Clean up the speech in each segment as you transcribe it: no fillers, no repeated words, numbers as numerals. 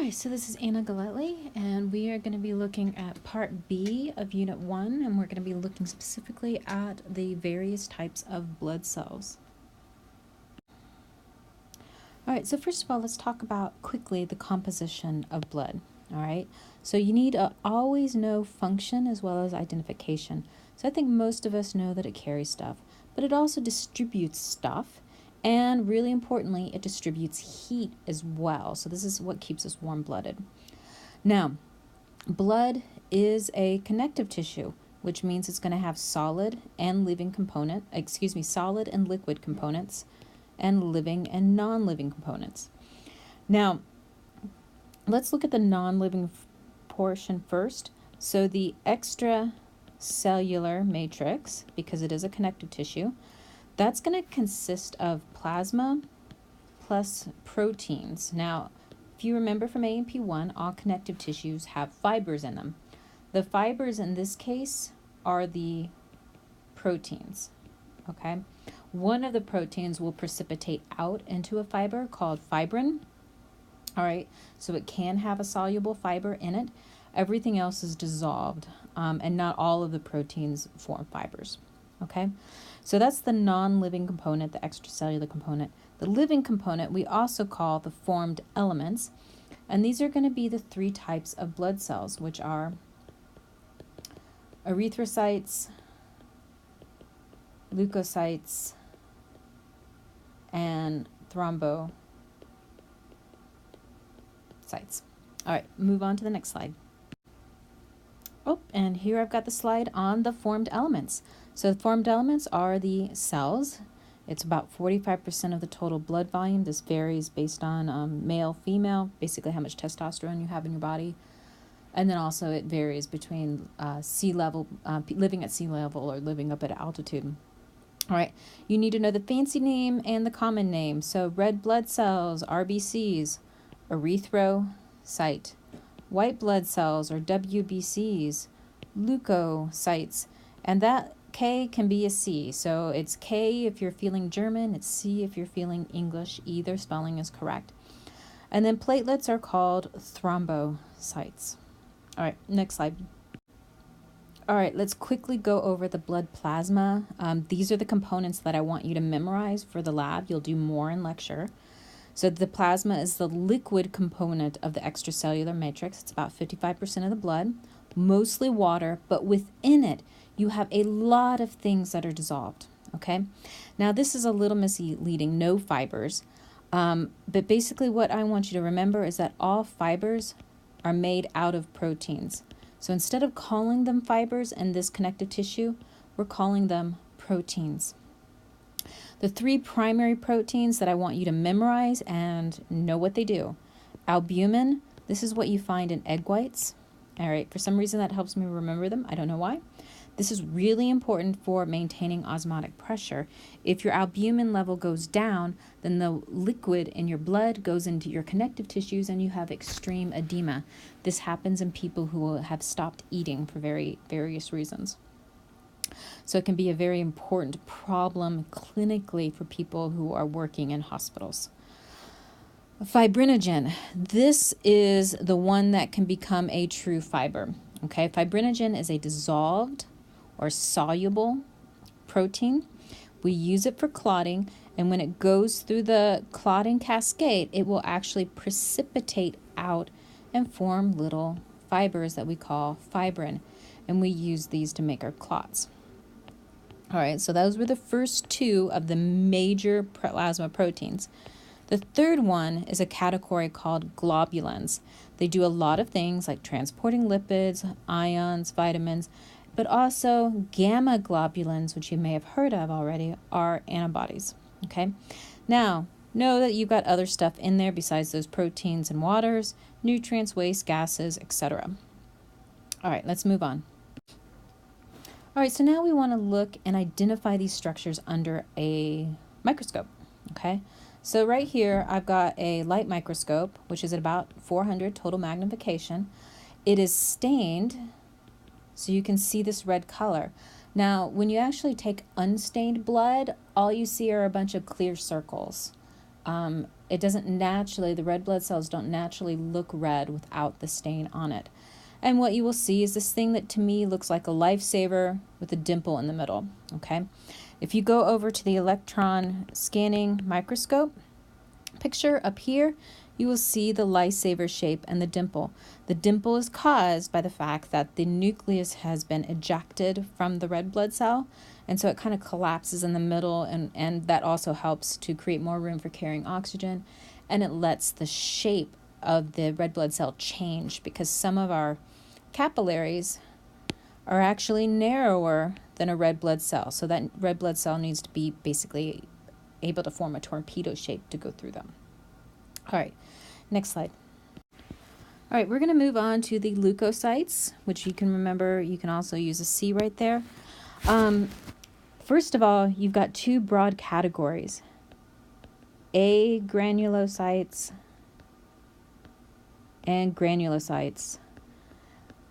Alright, so this is Anna Galletli, and we are going to be looking at Part B of Unit 1, and we're going to be looking specifically at the various types of blood cells. Alright, so first of all, let's talk about quickly the composition of blood. Alright, so you need to always know function as well as identification. So I think most of us know that it carries stuff, but it also distributes stuff. And really importantly, it distributes heat as well. So this is what keeps us warm-blooded. Now, blood is a connective tissue, which means it's going to have solid and liquid components, and living and non-living components. Now, let's look at the non-living portion first. So the extracellular matrix, because it is a connective tissue, that's going to consist of plasma plus proteins. Now, if you remember from AP1, all connective tissues have fibers in them. The fibers in this case are the proteins, okay? One of the proteins will precipitate out into a fiber called fibrin, all right? So it can have a soluble fiber in it. Everything else is dissolved, and not all of the proteins form fibers, okay? So that's the non-living component, the extracellular component. The living component we also call the formed elements, and these are going to be the three types of blood cells, which are erythrocytes, leukocytes, and thrombocytes. All right, move on to the next slide. Oh, and here I've got the slide on the formed elements. So the formed elements are the cells. It's about 45% of the total blood volume. This varies based on male, female, basically how much testosterone you have in your body. And then also it varies between sea level, living at sea level or living up at altitude. All right, you need to know the fancy name and the common name. So red blood cells, RBCs, erythrocyte. White blood cells, or WBCs, leukocytes, and that K can be a C. So it's K if you're feeling German, it's C if you're feeling English. Either spelling is correct. And then platelets are called thrombocytes. All right, next slide. All right, let's quickly go over the blood plasma. These are the components that I want you to memorize for the lab. You'll do more in lecture. So the plasma is the liquid component of the extracellular matrix. It's about 55% of the blood, mostly water, but within it, you have a lot of things that are dissolved, okay? Now, this is a little misleading, no fibers, but basically what I want you to remember is that all fibers are made out of proteins. So instead of calling them fibers in this connective tissue, we're calling them proteins. The three primary proteins that I want you to memorize and know what they do. Albumin, this is what you find in egg whites. All right, for some reason that helps me remember them. I don't know why. This is really important for maintaining osmotic pressure. If your albumin level goes down, then the liquid in your blood goes into your connective tissues and you have extreme edema. This happens in people who have stopped eating for various reasons. So it can be a very important problem clinically for people who are working in hospitals. Fibrinogen. This is the one that can become a true fiber. Okay, fibrinogen is a dissolved or soluble protein. We use it for clotting, and when it goes through the clotting cascade, it will actually precipitate out and form little fibers that we call fibrin, and we use these to make our clots. All right, so those were the first two of the major plasma proteins. The third one is a category called globulins. They do a lot of things like transporting lipids, ions, vitamins, but also gamma globulins, which you may have heard of already, are antibodies, okay? Now, know that you've got other stuff in there besides those proteins and waters, nutrients, waste, gases, etc. All right, let's move on. All right, so now we want to look and identify these structures under a microscope, okay? So right here, I've got a light microscope, which is at about 400 total magnification. It is stained, so you can see this red color. Now, when you actually take unstained blood, all you see are a bunch of clear circles. It doesn't naturally, the red blood cells don't naturally look red without the stain on it. And what you will see is this thing that to me looks like a lifesaver with a dimple in the middle, okay? If you go over to the electron scanning microscope picture up here, you will see the lifesaver shape and the dimple. The dimple is caused by the fact that the nucleus has been ejected from the red blood cell, and so it kind of collapses in the middle, and that also helps to create more room for carrying oxygen, and it lets the shape of the red blood cell change, because some of our capillaries are actually narrower than a red blood cell. So that red blood cell needs to be basically able to form a torpedo shape to go through them. All right, next slide. All right, we're going to move on to the leukocytes, which you can remember, you can also use a C right there. First of all, you've got two broad categories, agranulocytes and granulocytes.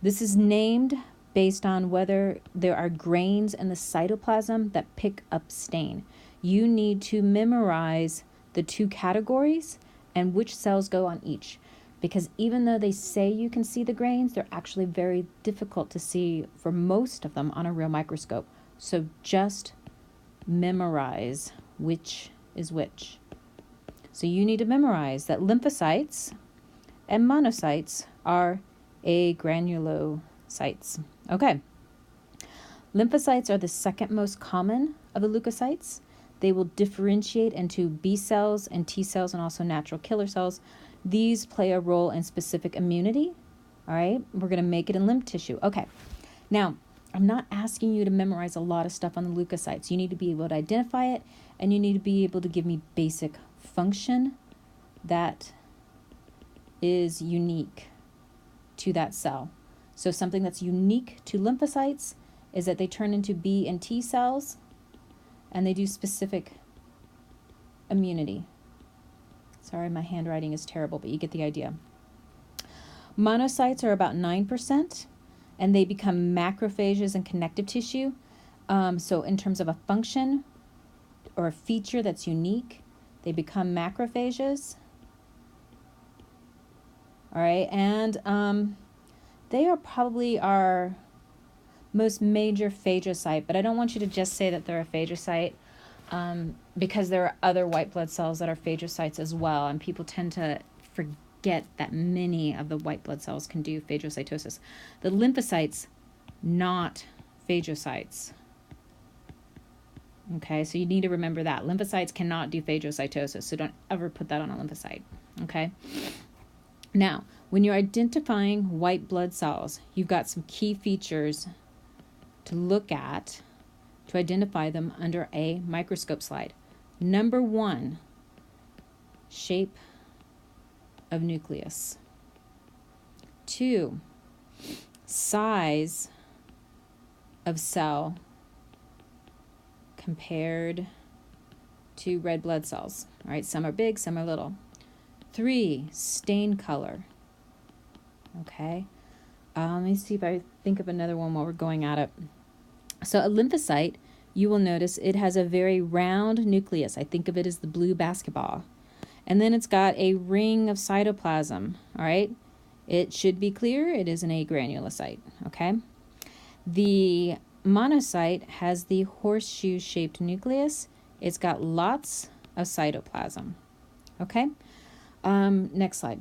This is named based on whether there are grains in the cytoplasm that pick up stain. You need to memorize the two categories and which cells go on each, because even though they say you can see the grains, they're actually very difficult to see for most of them on a real microscope. So just memorize which is which. So you need to memorize that lymphocytes and monocytes are agranulocytes. Okay. Lymphocytes are the second most common of the leukocytes. They will differentiate into B cells and T cells and also natural killer cells. These play a role in specific immunity. All right. We're going to make it in lymph tissue. Okay. Now, I'm not asking you to memorize a lot of stuff on the leukocytes. You need to be able to identify it, and you need to be able to give me basic function that is unique to that cell. So something that's unique to lymphocytes is that they turn into B and T cells, and they do specific immunity. Sorry, my handwriting is terrible, but you get the idea. Monocytes are about 9%, and they become macrophages and connective tissue. So in terms of a function or a feature that's unique, they become macrophages. All right, and they are probably our most major phagocyte, but I don't want you to just say that they're a phagocyte, because there are other white blood cells that are phagocytes as well, and people tend to forget that many of the white blood cells can do phagocytosis. The lymphocytes, not phagocytes. Okay, so you need to remember that. Lymphocytes cannot do phagocytosis, so don't ever put that on a lymphocyte. Okay? Now, when you're identifying white blood cells, you've got some key features to look at to identify them under a microscope slide. Number one, shape of nucleus. 2, size of cell compared to red blood cells. All right, some are big, some are little. 3, stain color. Okay, let me see if I think of another one while we're going at it. So a lymphocyte, you will notice it has a very round nucleus. I think of it as the blue basketball. And then it's got a ring of cytoplasm, all right? It should be clear, it is an agranulocyte, okay? The monocyte has the horseshoe-shaped nucleus. It's got lots of cytoplasm, okay? Next slide.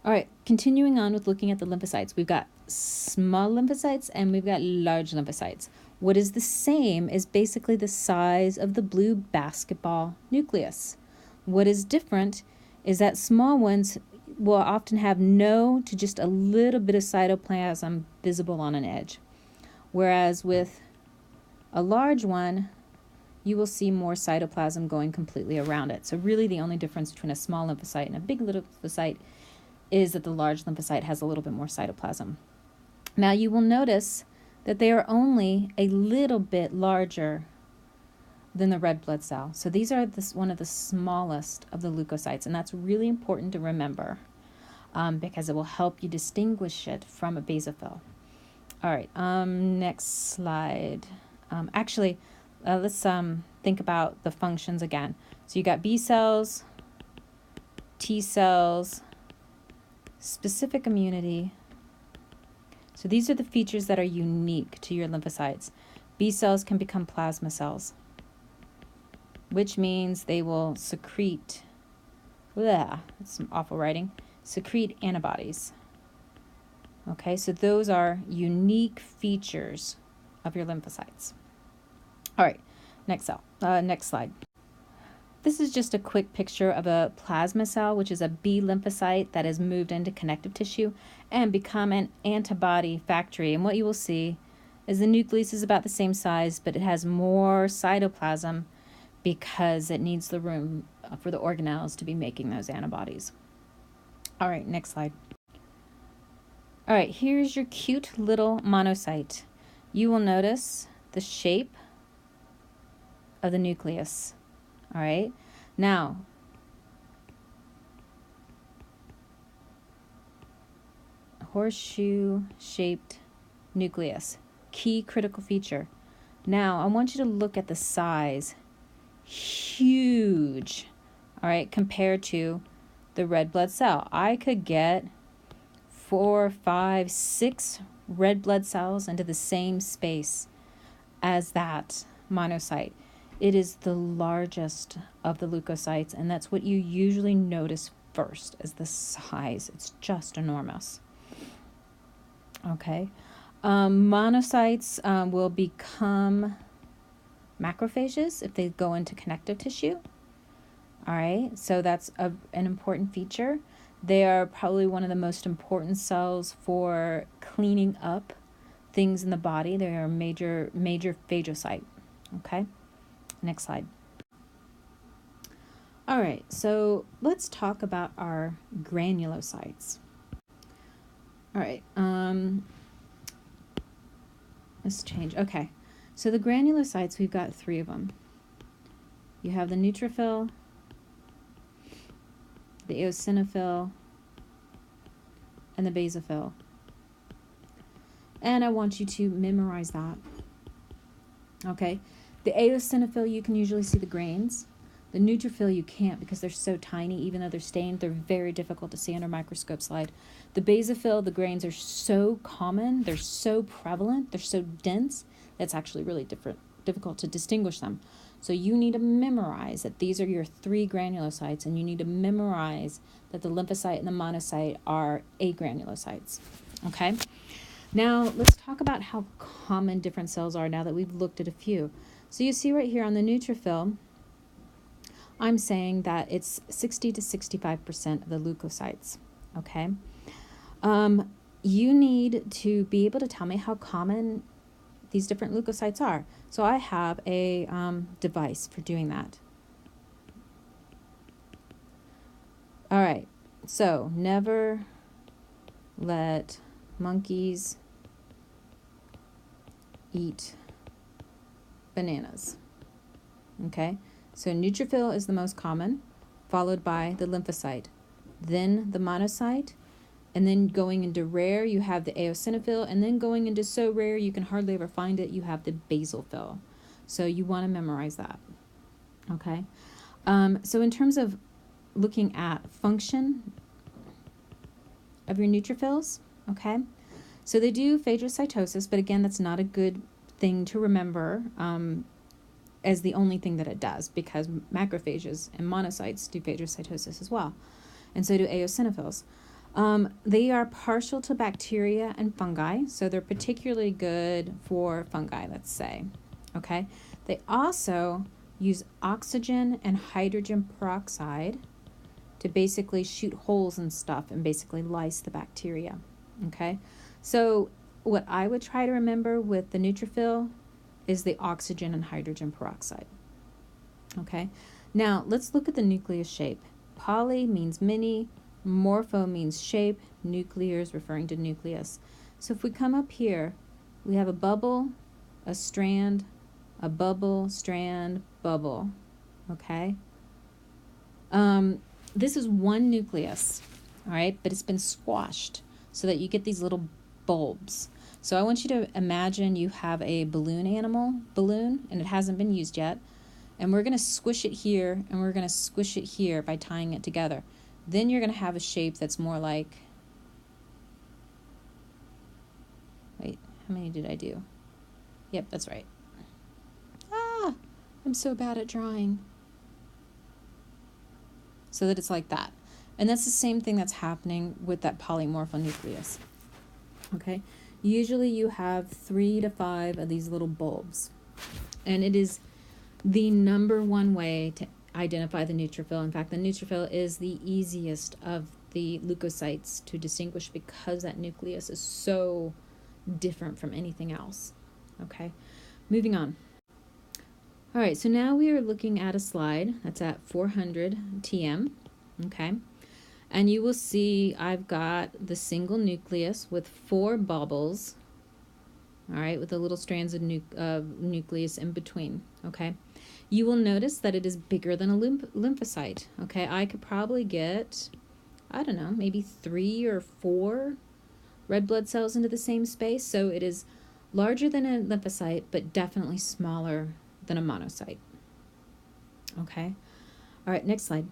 All right, continuing on with looking at the lymphocytes. We've got small lymphocytes and we've got large lymphocytes. What is the same is basically the size of the blue basketball nucleus. What is different is that small ones will often have no to just a little bit of cytoplasm visible on an edge. Whereas with a large one, you will see more cytoplasm going completely around it. So really the only difference between a small lymphocyte and a big lymphocyte is that the large lymphocyte has a little bit more cytoplasm. Now you will notice that they are only a little bit larger than the red blood cell. So these are one of the smallest of the leukocytes, and that's really important to remember because it will help you distinguish it from a basophil. All right, next slide. Let's think about the functions again. So you got B cells, T cells, specific immunity. So these are the features that are unique to your lymphocytes. B cells can become plasma cells, which means they will secrete, that's some awful writing, secrete antibodies. Okay, so those are unique features of your lymphocytes. All right, next slide. This is just a quick picture of a plasma cell, which is a B lymphocyte that has moved into connective tissue and become an antibody factory. And what you will see is the nucleus is about the same size, but it has more cytoplasm because it needs the room for the organelles to be making those antibodies. All right, next slide. All right, here's your cute little monocyte. You will notice the shape of the nucleus. All right, now horseshoe-shaped nucleus, key critical feature. Now I want you to look at the size, huge, all right, compared to the red blood cell. I could get 4, 5, 6 red blood cells into the same space as that monocyte. It is the largest of the leukocytes, and that's what you usually notice first, is the size. It's just enormous. Okay. Monocytes will become macrophages if they go into connective tissue. All right, so that's an important feature. They are probably one of the most important cells for cleaning up things in the body. They are a major phagocyte. Okay, next slide. All right, so let's talk about our granulocytes. All right, let's change. Okay, so the granulocytes, we've got 3 of them. You have the neutrophil, the eosinophil, and the basophil. And I want you to memorize that. Okay, the eosinophil, you can usually see the grains. The neutrophil you can't because they're so tiny. Even though they're stained, they're very difficult to see under a microscope slide. The basophil, the grains are so common, they're so prevalent, they're so dense, that's actually really difficult to distinguish them. So you need to memorize that these are your 3 granulocytes, and you need to memorize that the lymphocyte and the monocyte are agranulocytes. Okay? Now, let's talk about how common different cells are now that we've looked at a few. So you see right here on the neutrophil, I'm saying that it's 60 to 65% of the leukocytes. Okay? You need to be able to tell me how common these different leukocytes are. So I have a device for doing that. All right, so never let monkeys eat bananas. Okay, so neutrophil is the most common, followed by the lymphocyte, then the monocyte, and then going into rare, you have the eosinophil, and then going into so rare you can hardly ever find it, you have the basophil. So you want to memorize that. Okay. So in terms of looking at function of your neutrophils, okay, so they do phagocytosis, but again, that's not a good thing to remember as the only thing that it does, because macrophages and monocytes do phagocytosis as well, and so do eosinophils. They are partial to bacteria and fungi, so they're particularly good for fungi, let's say. Okay. They also use oxygen and hydrogen peroxide to basically shoot holes in stuff and basically lyse the bacteria. Okay. So what I would try to remember with the neutrophil is the oxygen and hydrogen peroxide. Okay. Now let's look at the nucleus shape. Poly means many. Morpho means shape, nuclear is referring to nucleus. So if we come up here, we have a bubble, a strand, a bubble, strand, bubble, okay? This is one nucleus, all right, but it's been squashed so that you get these little bulbs. So I want you to imagine you have a balloon, and it hasn't been used yet. And we're going to squish it here, and we're going to squish it here by tying it together. Then you're going to have a shape that's more like, wait, how many did I do? Yep, that's right. Ah, I'm so bad at drawing. So that it's like that. And that's the same thing that's happening with that polymorphonucleus. Okay? Usually you have 3 to 5 of these little bulbs. And it is the number one way to identify the neutrophil. In fact, the neutrophil is the easiest of the leukocytes to distinguish because that nucleus is so different from anything else. Okay? Moving on. All right, so now we are looking at a slide that's at 400 TM, okay? And you will see I've got the single nucleus with 4 bubbles, all right, with the little strands of nucleus in between, okay? You will notice that it is bigger than a lymphocyte, okay? I could probably get, I don't know, maybe 3 or 4 red blood cells into the same space, so it is larger than a lymphocyte, but definitely smaller than a monocyte. Okay. All right, next slide.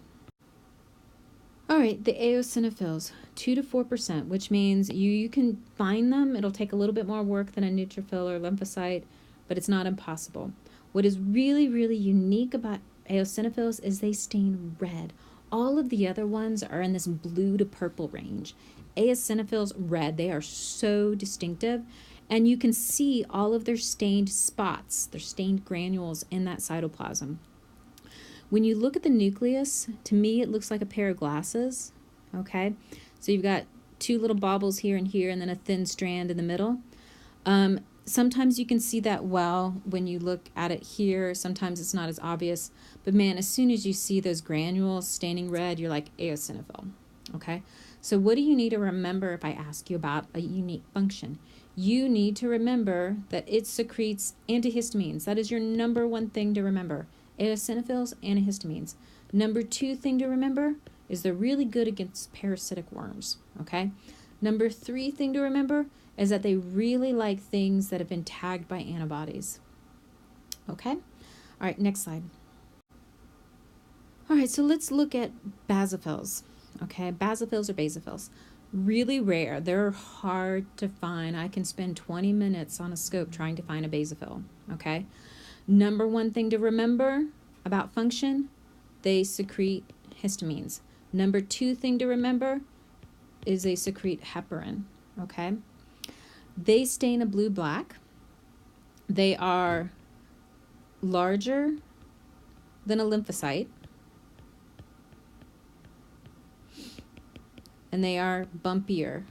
All right, the eosinophils, 2 to 4%, which means you can find them. It'll take a little bit more work than a neutrophil or lymphocyte, but it's not impossible. What is really, really unique about eosinophils is they stain red. All of the other ones are in this blue to purple range. Eosinophils, red. They are so distinctive. And you can see all of their stained spots, their stained granules in that cytoplasm. When you look at the nucleus, to me it looks like a pair of glasses, okay? So you've got 2 little baubles here and here, and then a thin strand in the middle. Sometimes you can see that well when you look at it here. Sometimes it's not as obvious. But man, as soon as you see those granules staining red, you're like eosinophil, okay? So what do you need to remember if I ask you about a unique function? You need to remember that it secretes antihistamines. That is your number 1 thing to remember. Eosinophils, antihistamines. Number 2 thing to remember is they're really good against parasitic worms, okay? Number 3 thing to remember is that they really like things that have been tagged by antibodies, okay? All right, next slide. All right, so let's look at basophils, okay? Basophils or basophils. Really rare. They're hard to find. I can spend 20 minutes on a scope trying to find a basophil, okay? Number 1 thing to remember about function, they secrete histamines. Number 2 thing to remember is they secrete heparin, okay? They stain a blue-black. They are larger than a lymphocyte. And they are bumpier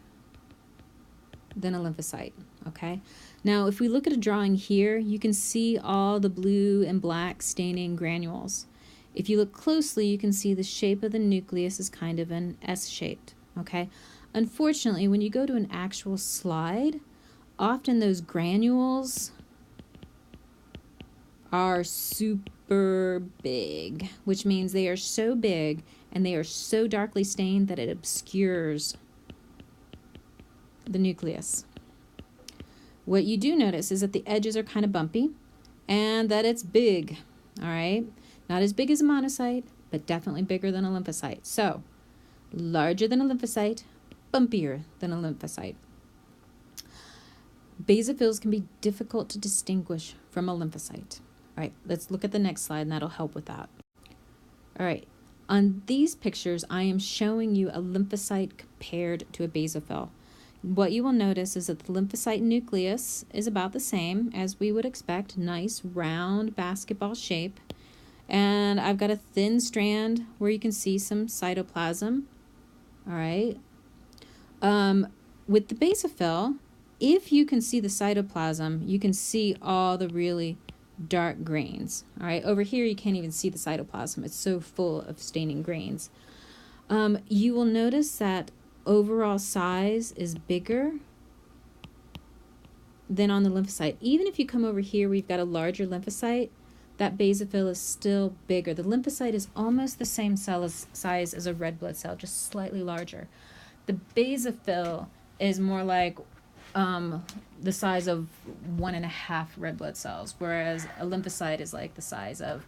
than a lymphocyte, okay? Now, if we look at a drawing here, you can see all the blue and black staining granules. If you look closely, you can see the shape of the nucleus is kind of an S-shaped, okay? Unfortunately, when you go to an actual slide, often those granules are super big, which means they are so big and they are so darkly stained that it obscures the nucleus. What you do notice is that the edges are kind of bumpy and that it's big, all right? Not as big as a monocyte, but definitely bigger than a lymphocyte. So, larger than a lymphocyte, bumpier than a lymphocyte. Basophils can be difficult to distinguish from a lymphocyte. All right, let's look at the next slide and that'll help with that. All right, on these pictures, I am showing you a lymphocyte compared to a basophil. What you will notice is that the lymphocyte nucleus is about the same as we would expect, nice round basketball shape. And I've got a thin strand where you can see some cytoplasm, all right? With the basophil, if you can see the cytoplasm, you can see all the really dark grains, all right? Over here, you can't even see the cytoplasm. It's so full of staining grains. You will notice that overall size is bigger than on the lymphocyte. Even if you come over here, we've got a larger lymphocyte, that basophil is still bigger. The lymphocyte is almost the same size as a red blood cell, just slightly larger. The basophil is more like the size of 1.5 red blood cells, whereas a lymphocyte is like the size of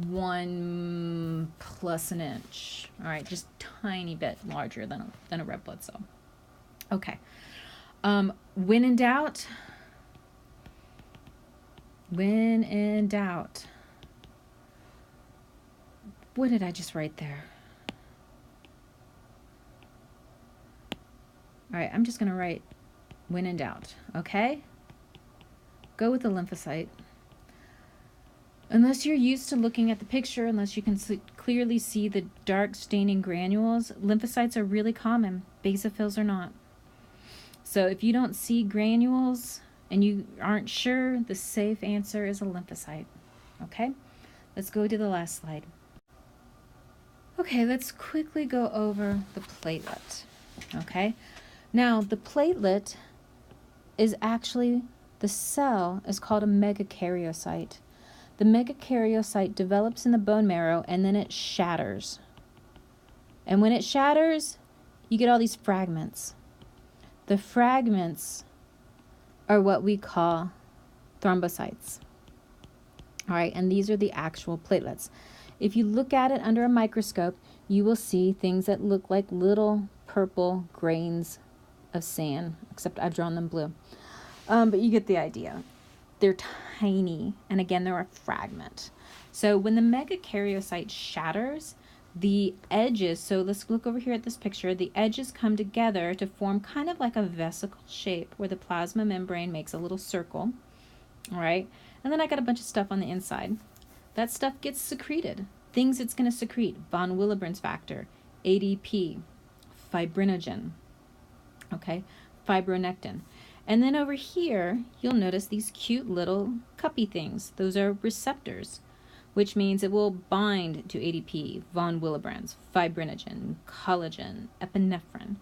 1 plus an inch. All right, just tiny bit larger than a red blood cell. Okay. When in doubt, what did I just write there? All right, I'm just going to write when in doubt, okay? Go with the lymphocyte. Unless you're used to looking at the picture, unless you can clearly see the dark staining granules, lymphocytes are really common. Basophils are not. So if you don't see granules and you aren't sure, the safe answer is a lymphocyte. Okay, let's go to the last slide. Okay, let's quickly go over the platelet. Okay, now the platelet is actually, the cell is called a megakaryocyte. The megakaryocyte develops in the bone marrow and then it shatters. And when it shatters, you get all these fragments. The fragments are what we call thrombocytes. All right, and these are the actual platelets. If you look at it under a microscope, you will see things that look like little purple grains of sand, except I've drawn them blue. But you get the idea. They're tiny, and again, they're a fragment. So when the megakaryocyte shatters, the edges, so let's look over here at this picture, the edges come together to form kind of like a vesicle shape where the plasma membrane makes a little circle, all right? And then I got a bunch of stuff on the inside. That stuff gets secreted. Things it's going to secrete: von Willebrand's factor, ADP, fibrinogen, okay, fibronectin. And then over here, you'll notice these cute little cuppy things. Those are receptors, which means it will bind to ADP, von Willebrand's, fibrinogen, collagen, epinephrine.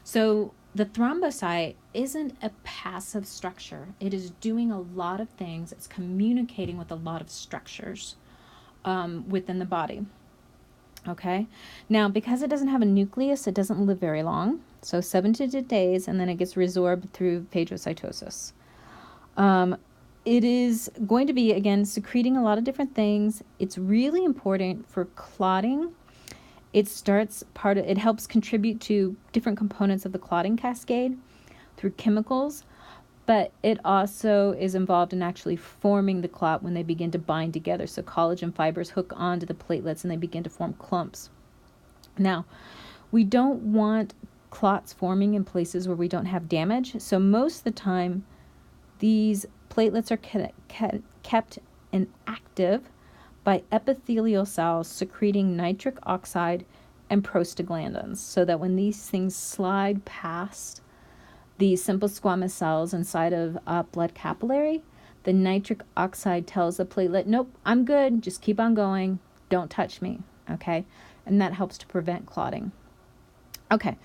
So the thrombocyte isn't a passive structure. It is doing a lot of things. It's communicating with a lot of structures within the body. Okay, now because it doesn't have a nucleus, it doesn't live very long. So 7 to 10 days, and then it gets resorbed through phagocytosis. It is going to be, again, secreting a lot of different things. It's really important for clotting. It helps contribute to different components of the clotting cascade through chemicals, but it also is involved in actually forming the clot when they begin to bind together. So collagen fibers hook onto the platelets and they begin to form clumps. Now, we don't want clots forming in places where we don't have damage. So most of the time, these platelets are kept inactive by epithelial cells secreting nitric oxide and prostaglandins, so that when these things slide past the simple squamous cells inside of a blood capillary, the nitric oxide tells the platelet, nope, I'm good, just keep on going, don't touch me, okay? And that helps to prevent clotting. Okay,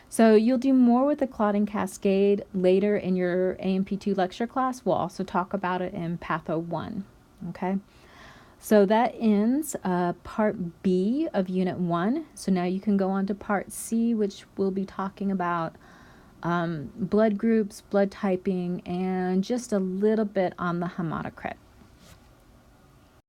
so you'll do more with the clotting cascade later in your AP2 lecture class. We'll also talk about it in Patho 1, okay? So that ends Part B of Unit 1. So now you can go on to Part C, which will be talking about blood groups, blood typing, and just a little bit on the hematocrit.